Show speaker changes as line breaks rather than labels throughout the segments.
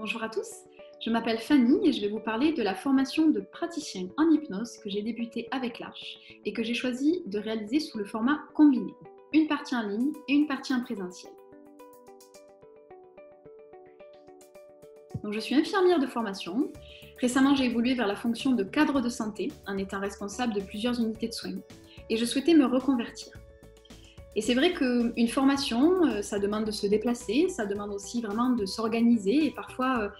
Bonjour à tous, je m'appelle Fanny et je vais vous parler de la formation de praticien en hypnose que j'ai débutée avec l'Arche et que j'ai choisi de réaliser sous le format combiné, une partie en ligne et une partie en présentiel. Donc, je suis infirmière de formation. Récemment, j'ai évolué vers la fonction de cadre de santé en étant responsable de plusieurs unités de soins et je souhaitais me reconvertir. Et c'est vrai qu'une formation, ça demande de se déplacer, ça demande aussi vraiment de s'organiser et parfois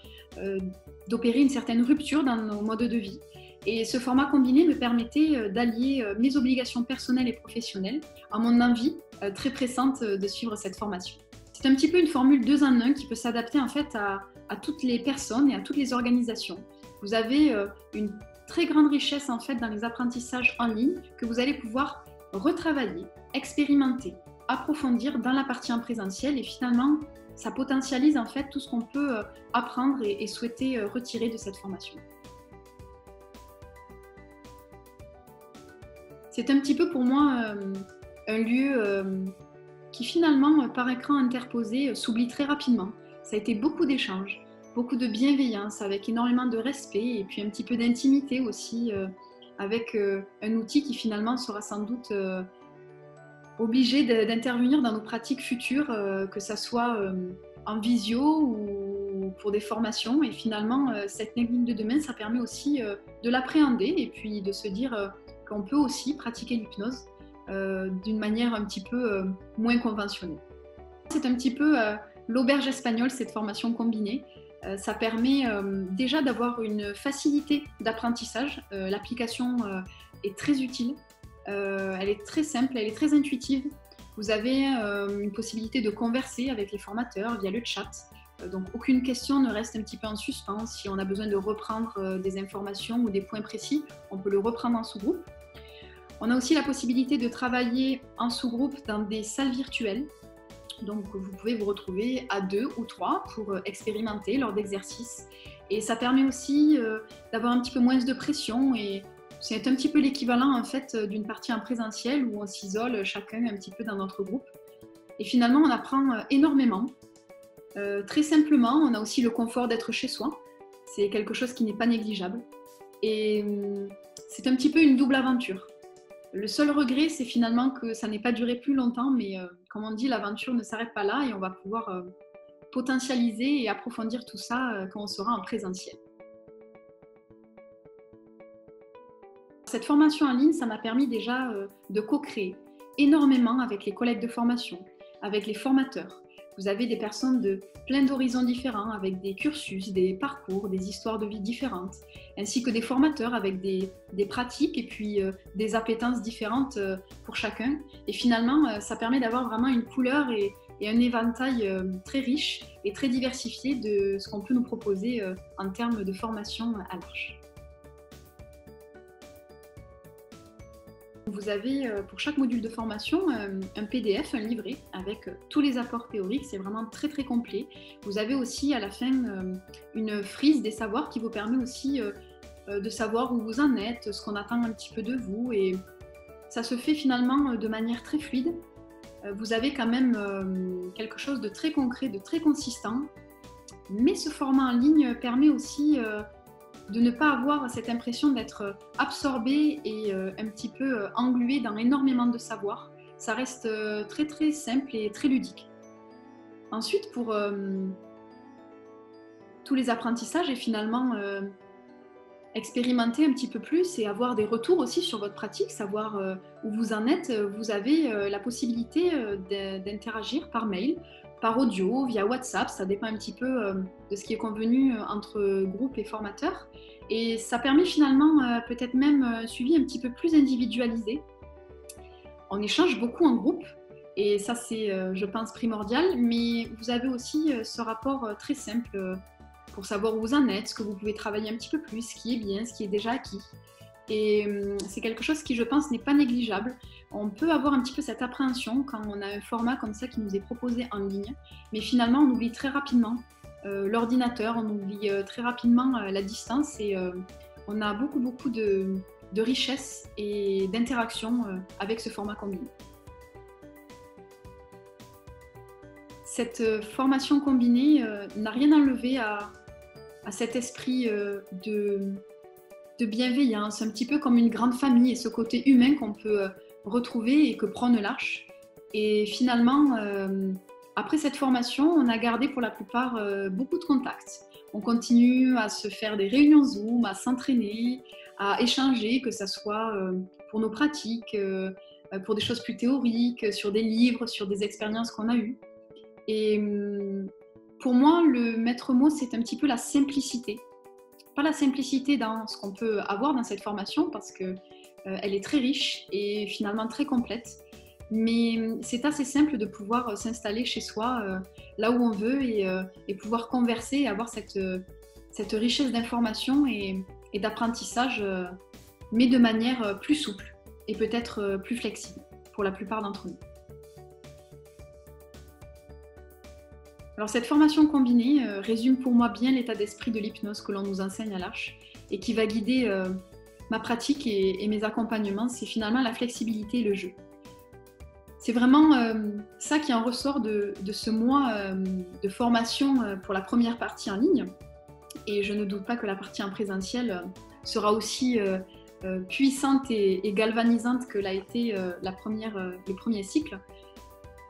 d'opérer une certaine rupture dans nos modes de vie. Et ce format combiné me permettait d'allier mes obligations personnelles et professionnelles à mon envie très pressante de suivre cette formation. C'est un petit peu une formule 2 en 1 qui peut s'adapter en fait à toutes les personnes et à toutes les organisations. Vous avez une très grande richesse en fait dans les apprentissages en ligne que vous allez pouvoir retravailler, expérimenter, approfondir dans la partie en présentiel et finalement ça potentialise en fait tout ce qu'on peut apprendre et souhaiter retirer de cette formation. C'est un petit peu pour moi un lieu qui finalement par écran interposé s'oublie très rapidement. Ça a été beaucoup d'échanges, beaucoup de bienveillance avec énormément de respect et puis un petit peu d'intimité aussi avec un outil qui finalement sera sans doute obligé d'intervenir dans nos pratiques futures, que ça soit en visio ou pour des formations. Et finalement, cette technique de demain, ça permet aussi de l'appréhender et puis de se dire qu'on peut aussi pratiquer l'hypnose d'une manière un petit peu moins conventionnelle. C'est un petit peu l'auberge espagnole, cette formation combinée. Ça permet déjà d'avoir une facilité d'apprentissage. L'application est très utile, elle est très simple, elle est très intuitive. Vous avez une possibilité de converser avec les formateurs via le chat. Donc aucune question ne reste un petit peu en suspens. Si on a besoin de reprendre des informations ou des points précis, on peut le reprendre en sous-groupe. On a aussi la possibilité de travailler en sous-groupe dans des salles virtuelles. Donc vous pouvez vous retrouver à 2 ou 3 pour expérimenter lors d'exercices. Et ça permet aussi d'avoir un petit peu moins de pression et c'est un petit peu l'équivalent en fait d'une partie en présentiel où on s'isole chacun un petit peu dans notre groupe. Et finalement on apprend énormément. Très simplement, on a aussi le confort d'être chez soi. C'est quelque chose qui n'est pas négligeable. Et c'est un petit peu une double aventure. Le seul regret, c'est finalement que ça n'ait pas duré plus longtemps, mais comme on dit, l'aventure ne s'arrête pas là et on va pouvoir potentialiser et approfondir tout ça quand on sera en présentiel. Cette formation en ligne, ça m'a permis déjà de co-créer énormément avec les collègues de formation, avec les formateurs. Vous avez des personnes de plein d'horizons différents, avec des cursus, des parcours, des histoires de vie différentes, ainsi que des formateurs avec des pratiques et puis des appétences différentes pour chacun. Et finalement, ça permet d'avoir vraiment une couleur et un éventail très riche et très diversifié de ce qu'on peut nous proposer en termes de formation à l'Arche. Vous avez pour chaque module de formation un PDF, un livret avec tous les apports théoriques, c'est vraiment très très complet. Vous avez aussi à la fin une frise des savoirs qui vous permet aussi de savoir où vous en êtes, ce qu'on attend un petit peu de vous et ça se fait finalement de manière très fluide. Vous avez quand même quelque chose de très concret, de très consistant, mais ce format en ligne permet aussi de ne pas avoir cette impression d'être absorbé et un petit peu englué dans énormément de savoir. Ça reste très très simple et très ludique. Ensuite, pour tous les apprentissages et finalement expérimenter un petit peu plus et avoir des retours aussi sur votre pratique, savoir où vous en êtes, vous avez la possibilité d'interagir par mail, par audio, via WhatsApp, ça dépend un petit peu de ce qui est convenu entre groupe et formateurs. Et ça permet finalement peut-être même un suivi un petit peu plus individualisé. On échange beaucoup en groupe et ça c'est, je pense, primordial, mais vous avez aussi ce rapport très simple pour savoir où vous en êtes, ce que vous pouvez travailler un petit peu plus, ce qui est bien, ce qui est déjà acquis. Et c'est quelque chose qui, je pense, n'est pas négligeable. On peut avoir un petit peu cette appréhension quand on a un format comme ça qui nous est proposé en ligne, mais finalement, on oublie très rapidement l'ordinateur, on oublie très rapidement la distance et on a beaucoup de richesse et d'interaction avec ce format combiné. Cette formation combinée n'a rien enlevé à à cet esprit de bienveillance, un petit peu comme une grande famille et ce côté humain qu'on peut retrouver et que prône l'Arche. Et finalement, après cette formation, on a gardé pour la plupart beaucoup de contacts. On continue à se faire des réunions Zoom, à s'entraîner, à échanger, que ce soit pour nos pratiques, pour des choses plus théoriques, sur des livres, sur des expériences qu'on a eues. Et pour moi, le maître mot, c'est un petit peu la simplicité. Pas la simplicité dans ce qu'on peut avoir dans cette formation, parce qu'elle est très riche et finalement très complète. Mais c'est assez simple de pouvoir s'installer chez soi, là où on veut, et pouvoir converser et avoir cette richesse d'informations et d'apprentissage, mais de manière plus souple et peut-être plus flexible pour la plupart d'entre nous. Alors cette formation combinée résume pour moi bien l'état d'esprit de l'hypnose que l'on nous enseigne à l'Arche et qui va guider ma pratique et mes accompagnements, c'est finalement la flexibilité et le jeu. C'est vraiment ça qui en ressort de ce mois de formation pour la première partie en ligne. Et je ne doute pas que la partie en présentiel sera aussi puissante et galvanisante que l'a été le premier cycle.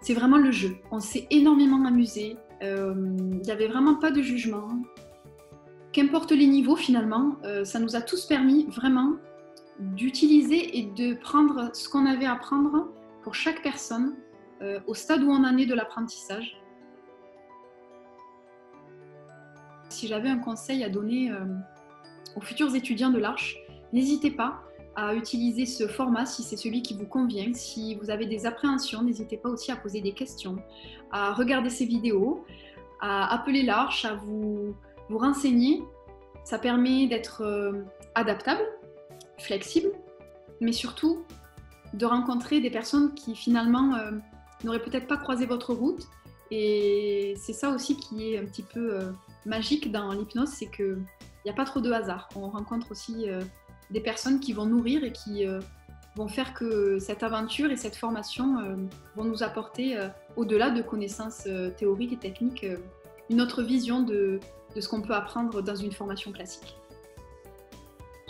C'est vraiment le jeu. On s'est énormément amusé. Il n'y avait vraiment pas de jugement. Qu'importe les niveaux finalement, ça nous a tous permis vraiment d'utiliser et de prendre ce qu'on avait à prendre pour chaque personne, au stade où on en est de l'apprentissage. Si j'avais un conseil à donner aux futurs étudiants de l'Arche, n'hésitez pas à utiliser ce format si c'est celui qui vous convient. Si vous avez des appréhensions, n'hésitez pas aussi à poser des questions, à regarder ces vidéos, à appeler l'Arche, à vous renseigner. Ça permet d'être adaptable, flexible, mais surtout de rencontrer des personnes qui finalement n'auraient peut-être pas croisé votre route. Et c'est ça aussi qui est un petit peu magique dans l'hypnose, c'est qu'il n'y a pas trop de hasard. On rencontre aussi des personnes qui vont nourrir et qui vont faire que cette aventure et cette formation vont nous apporter, au-delà de connaissances théoriques et techniques, une autre vision de ce qu'on peut apprendre dans une formation classique.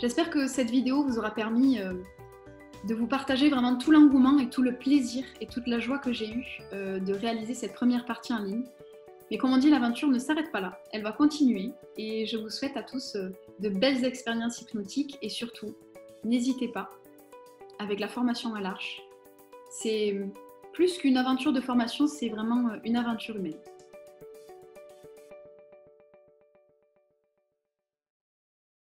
J'espère que cette vidéo vous aura permis de vous partager vraiment tout l'engouement et tout le plaisir et toute la joie que j'ai eue de réaliser cette première partie en ligne. Mais comme on dit, l'aventure ne s'arrête pas là, elle va continuer et je vous souhaite à tous de belles expériences hypnotiques et surtout, n'hésitez pas, avec la formation à l'Arche, c'est plus qu'une aventure de formation, c'est vraiment une aventure humaine.